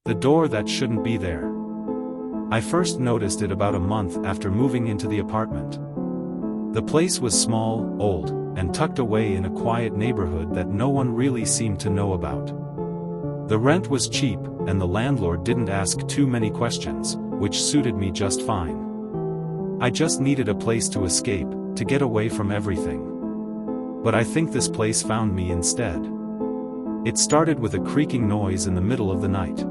The door that shouldn't be there. I first noticed it about a month after moving into the apartment. The place was small, old, and tucked away in a quiet neighborhood that no one really seemed to know about. The rent was cheap, and the landlord didn't ask too many questions, which suited me just fine. I just needed a place to escape, to get away from everything. But I think this place found me instead. It started with a creaking noise in the middle of the night.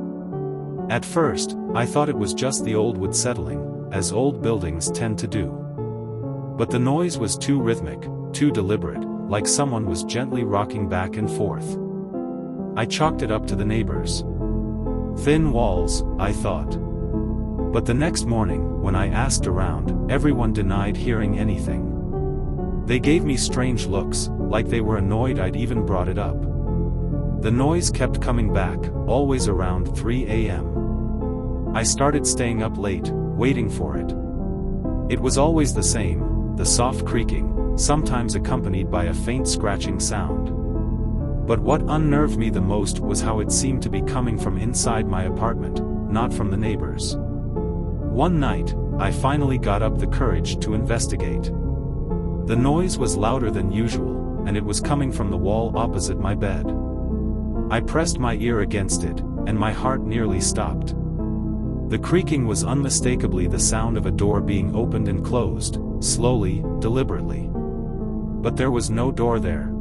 At first, I thought it was just the old wood settling, as old buildings tend to do. But the noise was too rhythmic, too deliberate, like someone was gently rocking back and forth. I chalked it up to the neighbors. Thin walls, I thought. But the next morning, when I asked around, everyone denied hearing anything. They gave me strange looks, like they were annoyed I'd even brought it up. The noise kept coming back, always around 3 a.m. I started staying up late, waiting for it. It was always the same, the soft creaking, sometimes accompanied by a faint scratching sound. But what unnerved me the most was how it seemed to be coming from inside my apartment, not from the neighbors. One night, I finally got up the courage to investigate. The noise was louder than usual, and it was coming from the wall opposite my bed. I pressed my ear against it, and my heart nearly stopped. The creaking was unmistakably the sound of a door being opened and closed, slowly, deliberately. But there was no door there.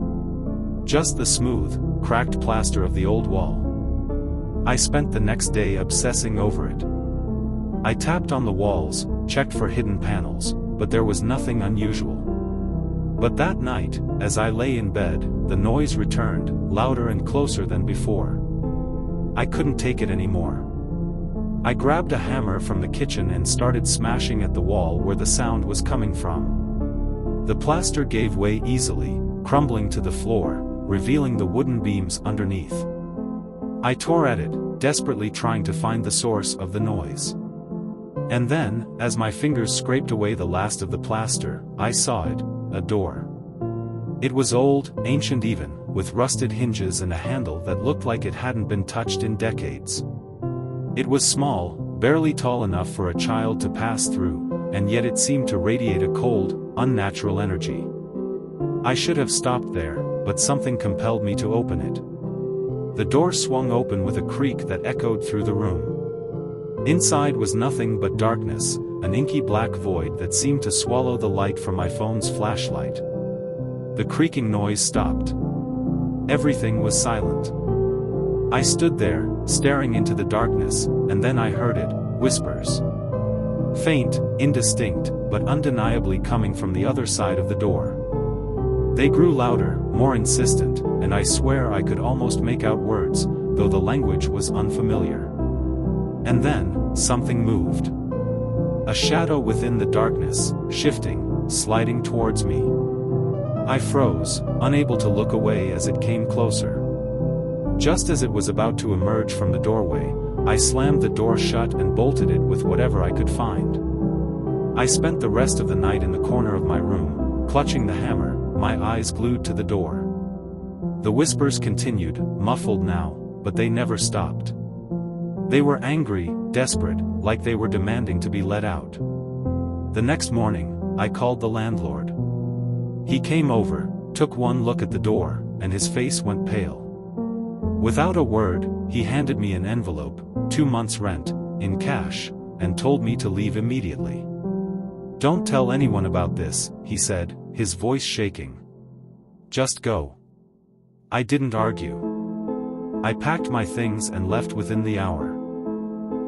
Just the smooth, cracked plaster of the old wall. I spent the next day obsessing over it. I tapped on the walls, checked for hidden panels, but there was nothing unusual. But that night, as I lay in bed, the noise returned, louder and closer than before. I couldn't take it anymore. I grabbed a hammer from the kitchen and started smashing at the wall where the sound was coming from. The plaster gave way easily, crumbling to the floor, revealing the wooden beams underneath. I tore at it, desperately trying to find the source of the noise. And then, as my fingers scraped away the last of the plaster, I saw it, a door. It was old, ancient even, with rusted hinges and a handle that looked like it hadn't been touched in decades. It was small, barely tall enough for a child to pass through, and yet it seemed to radiate a cold, unnatural energy. I should have stopped there, but something compelled me to open it. The door swung open with a creak that echoed through the room. Inside was nothing but darkness, an inky black void that seemed to swallow the light from my phone's flashlight. The creaking noise stopped. Everything was silent. I stood there, staring into the darkness, and then I heard it, whispers. Faint, indistinct, but undeniably coming from the other side of the door. They grew louder, more insistent, and I swear I could almost make out words, though the language was unfamiliar. And then, something moved. A shadow within the darkness, shifting, sliding towards me. I froze, unable to look away as it came closer. Just as it was about to emerge from the doorway, I slammed the door shut and bolted it with whatever I could find. I spent the rest of the night in the corner of my room, clutching the hammer, my eyes glued to the door. The whispers continued, muffled now, but they never stopped. They were angry, desperate, like they were demanding to be let out. The next morning, I called the landlord. He came over, took one look at the door, and his face went pale. Without a word, he handed me an envelope, 2 months' rent, in cash, and told me to leave immediately. Don't tell anyone about this, he said, his voice shaking. Just go. I didn't argue. I packed my things and left within the hour.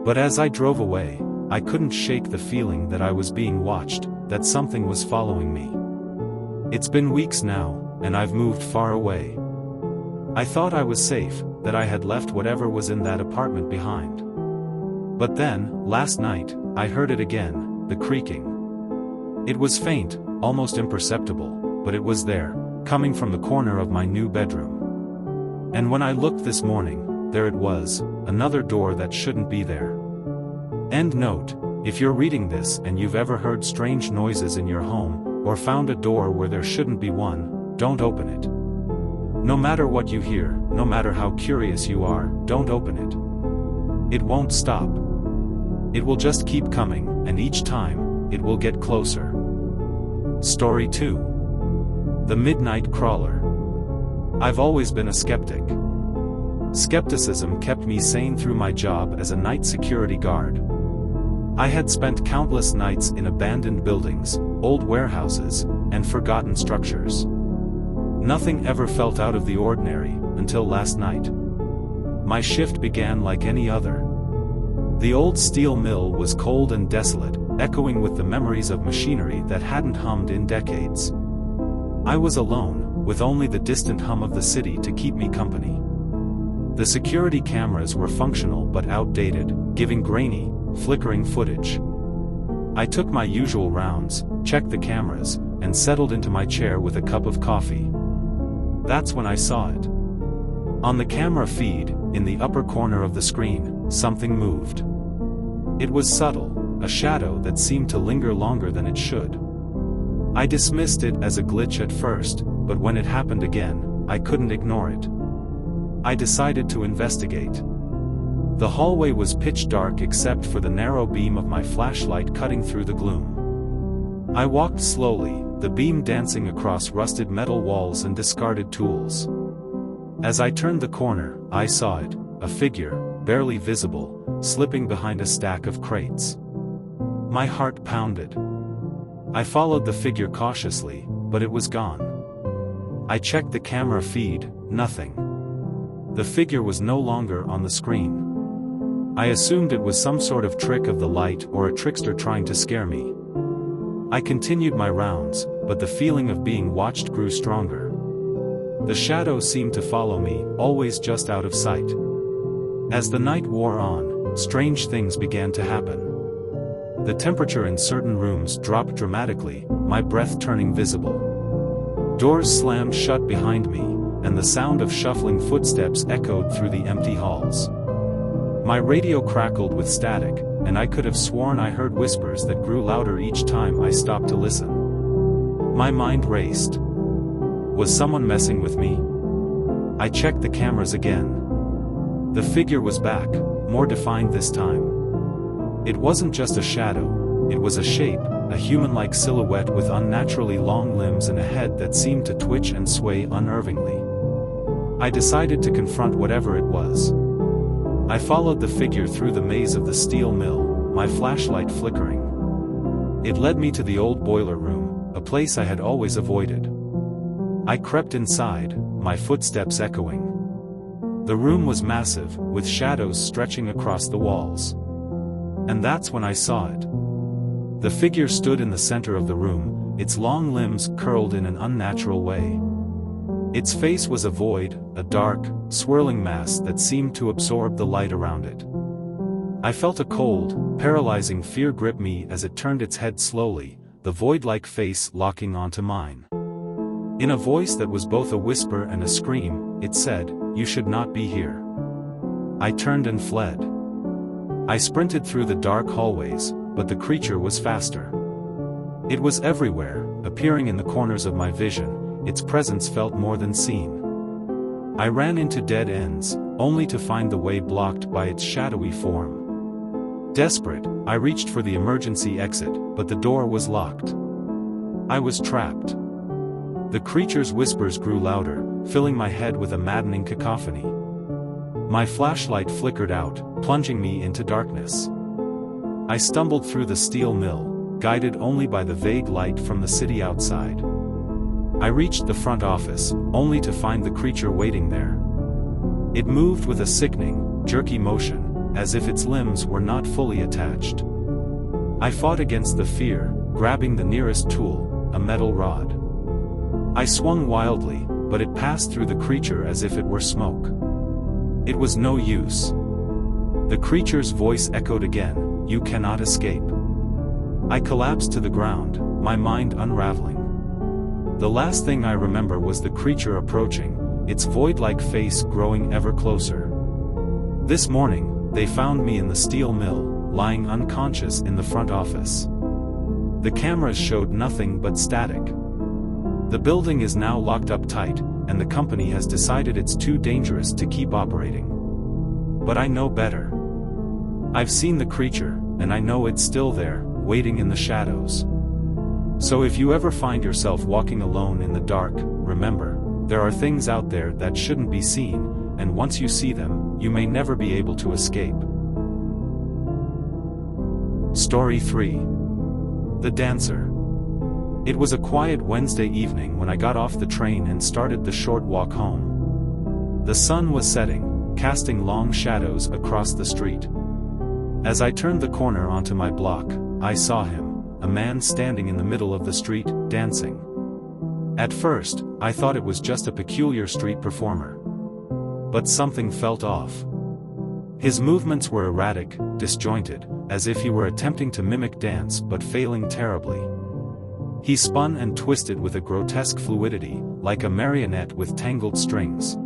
But as I drove away, I couldn't shake the feeling that I was being watched, that something was following me. It's been weeks now, and I've moved far away. I thought I was safe, that I had left whatever was in that apartment behind. But then, last night, I heard it again, the creaking. It was faint, almost imperceptible, but it was there, coming from the corner of my new bedroom. And when I looked this morning, there it was, another door that shouldn't be there. End note: if you're reading this and you've ever heard strange noises in your home, or found a door where there shouldn't be one, don't open it. No matter what you hear, no matter how curious you are, don't open it. It won't stop. It will just keep coming, and each time, it will get closer. Story 2. The Midnight Crawler. I've always been a skeptic. Skepticism kept me sane through my job as a night security guard. I had spent countless nights in abandoned buildings, old warehouses, and forgotten structures. Nothing ever felt out of the ordinary, until last night. My shift began like any other. The old steel mill was cold and desolate, echoing with the memories of machinery that hadn't hummed in decades. I was alone, with only the distant hum of the city to keep me company. The security cameras were functional but outdated, giving grainy, flickering footage. I took my usual rounds, checked the cameras, and settled into my chair with a cup of coffee. That's when I saw it. On the camera feed, in the upper corner of the screen, something moved. It was subtle, a shadow that seemed to linger longer than it should. I dismissed it as a glitch at first, but when it happened again, I couldn't ignore it. I decided to investigate. The hallway was pitch dark except for the narrow beam of my flashlight cutting through the gloom. I walked slowly, the beam dancing across rusted metal walls and discarded tools. As I turned the corner, I saw it, a figure, barely visible, slipping behind a stack of crates. My heart pounded. I followed the figure cautiously, but it was gone. I checked the camera feed, nothing. The figure was no longer on the screen. I assumed it was some sort of trick of the light or a trickster trying to scare me. I continued my rounds, but the feeling of being watched grew stronger. The shadow seemed to follow me, always just out of sight. As the night wore on, strange things began to happen. The temperature in certain rooms dropped dramatically, my breath turning visible. Doors slammed shut behind me, and the sound of shuffling footsteps echoed through the empty halls. My radio crackled with static, and I could have sworn I heard whispers that grew louder each time I stopped to listen. My mind raced. Was someone messing with me? I checked the cameras again. The figure was back, more defined this time. It wasn't just a shadow, it was a shape, a human-like silhouette with unnaturally long limbs and a head that seemed to twitch and sway unnervingly. I decided to confront whatever it was. I followed the figure through the maze of the steel mill, my flashlight flickering. It led me to the old boiler room, a place I had always avoided. I crept inside, my footsteps echoing. The room was massive, with shadows stretching across the walls. And that's when I saw it. The figure stood in the center of the room, its long limbs curled in an unnatural way. Its face was a void, a dark, swirling mass that seemed to absorb the light around it. I felt a cold, paralyzing fear grip me as it turned its head slowly, the void-like face locking onto mine. In a voice that was both a whisper and a scream, it said, "You should not be here." I turned and fled. I sprinted through the dark hallways, but the creature was faster. It was everywhere, appearing in the corners of my vision. Its presence felt more than seen. I ran into dead ends, only to find the way blocked by its shadowy form. Desperate, I reached for the emergency exit, but the door was locked. I was trapped. The creature's whispers grew louder, filling my head with a maddening cacophony. My flashlight flickered out, plunging me into darkness. I stumbled through the steel mill, guided only by the vague light from the city outside. I reached the front office, only to find the creature waiting there. It moved with a sickening, jerky motion, as if its limbs were not fully attached. I fought against the fear, grabbing the nearest tool, a metal rod. I swung wildly, but it passed through the creature as if it were smoke. It was no use. The creature's voice echoed again, "You cannot escape." I collapsed to the ground, my mind unraveling. The last thing I remember was the creature approaching, its void-like face growing ever closer. This morning, they found me in the steel mill, lying unconscious in the front office. The cameras showed nothing but static. The building is now locked up tight, and the company has decided it's too dangerous to keep operating. But I know better. I've seen the creature, and I know it's still there, waiting in the shadows. So if you ever find yourself walking alone in the dark, remember, there are things out there that shouldn't be seen, and once you see them, you may never be able to escape. Story 3. The Dancer. It was a quiet Wednesday evening when I got off the train and started the short walk home. The sun was setting, casting long shadows across the street. As I turned the corner onto my block, I saw him, a man standing in the middle of the street, dancing. At first, I thought it was just a peculiar street performer. But something felt off. His movements were erratic, disjointed, as if he were attempting to mimic dance but failing terribly. He spun and twisted with a grotesque fluidity, like a marionette with tangled strings.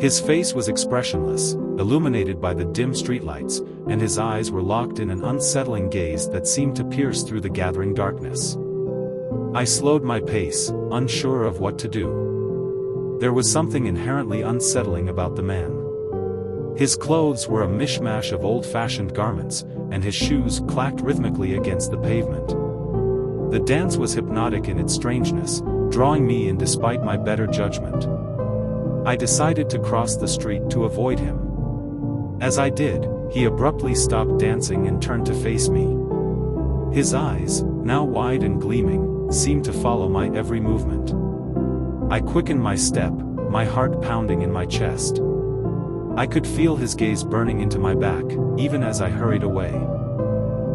His face was expressionless, illuminated by the dim streetlights, and his eyes were locked in an unsettling gaze that seemed to pierce through the gathering darkness. I slowed my pace, unsure of what to do. There was something inherently unsettling about the man. His clothes were a mishmash of old-fashioned garments, and his shoes clacked rhythmically against the pavement. The dance was hypnotic in its strangeness, drawing me in despite my better judgment. I decided to cross the street to avoid him. As I did, he abruptly stopped dancing and turned to face me. His eyes, now wide and gleaming, seemed to follow my every movement. I quickened my step, my heart pounding in my chest. I could feel his gaze burning into my back, even as I hurried away.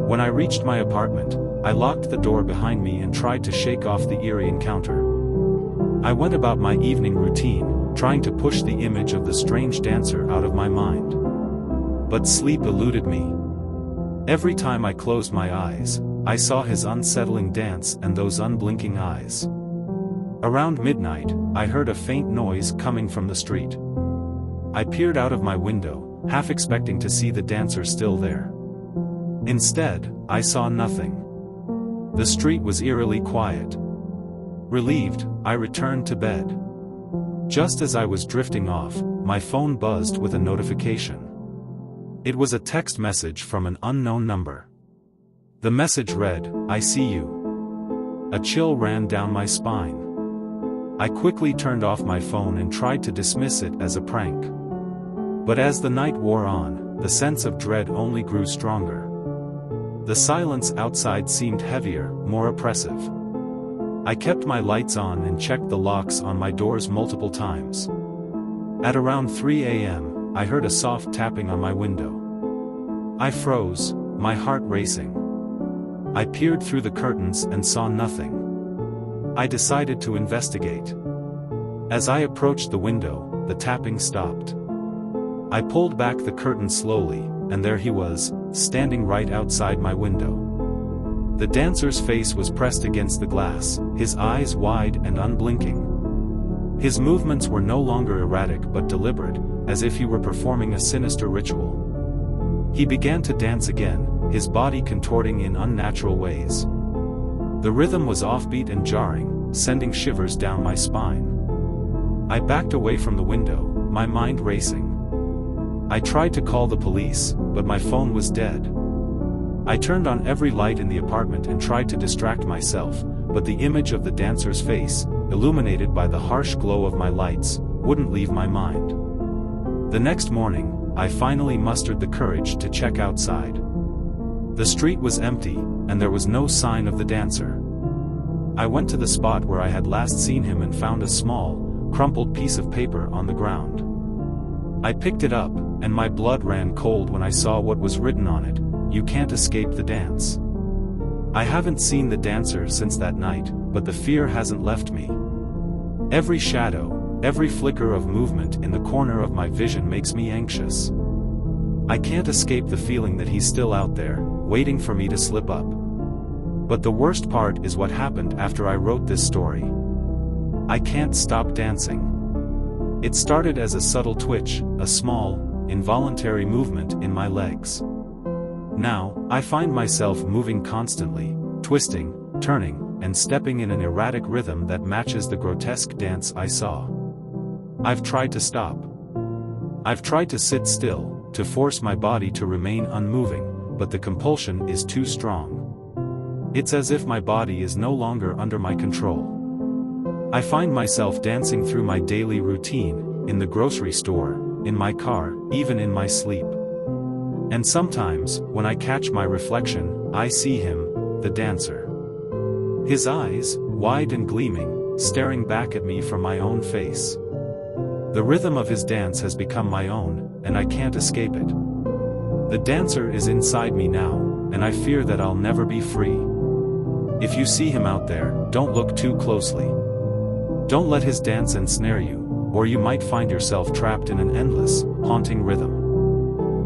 When I reached my apartment, I locked the door behind me and tried to shake off the eerie encounter. I went about my evening routine, trying to push the image of the strange dancer out of my mind. But sleep eluded me. Every time I closed my eyes, I saw his unsettling dance and those unblinking eyes. Around midnight, I heard a faint noise coming from the street. I peered out of my window, half expecting to see the dancer still there. Instead, I saw nothing. The street was eerily quiet. Relieved, I returned to bed. Just as I was drifting off, my phone buzzed with a notification. It was a text message from an unknown number. The message read, "I see you." A chill ran down my spine. I quickly turned off my phone and tried to dismiss it as a prank. But as the night wore on, the sense of dread only grew stronger. The silence outside seemed heavier, more oppressive. I kept my lights on and checked the locks on my doors multiple times. At around 3 a.m., I heard a soft tapping on my window. I froze, my heart racing. I peered through the curtains and saw nothing. I decided to investigate. As I approached the window, the tapping stopped. I pulled back the curtain slowly, and there he was, standing right outside my window. The dancer's face was pressed against the glass, his eyes wide and unblinking. His movements were no longer erratic but deliberate, as if he were performing a sinister ritual. He began to dance again, his body contorting in unnatural ways. The rhythm was offbeat and jarring, sending shivers down my spine. I backed away from the window, my mind racing. I tried to call the police, but my phone was dead. I turned on every light in the apartment and tried to distract myself, but the image of the dancer's face, illuminated by the harsh glow of my lights, wouldn't leave my mind. The next morning, I finally mustered the courage to check outside. The street was empty, and there was no sign of the dancer. I went to the spot where I had last seen him and found a small, crumpled piece of paper on the ground. I picked it up, and my blood ran cold when I saw what was written on it: "You can't escape the dance." I haven't seen the dancer since that night, but the fear hasn't left me. Every shadow, every flicker of movement in the corner of my vision makes me anxious. I can't escape the feeling that he's still out there, waiting for me to slip up. But the worst part is what happened after I wrote this story. I can't stop dancing. It started as a subtle twitch, a small, involuntary movement in my legs. Now, I find myself moving constantly, twisting, turning, and stepping in an erratic rhythm that matches the grotesque dance I saw. I've tried to stop. I've tried to sit still, to force my body to remain unmoving, but the compulsion is too strong. It's as if my body is no longer under my control. I find myself dancing through my daily routine, in the grocery store, in my car, even in my sleep. And sometimes, when I catch my reflection, I see him, the dancer. His eyes, wide and gleaming, staring back at me from my own face. The rhythm of his dance has become my own, and I can't escape it. The dancer is inside me now, and I fear that I'll never be free. If you see him out there, don't look too closely. Don't let his dance ensnare you, or you might find yourself trapped in an endless, haunting rhythm.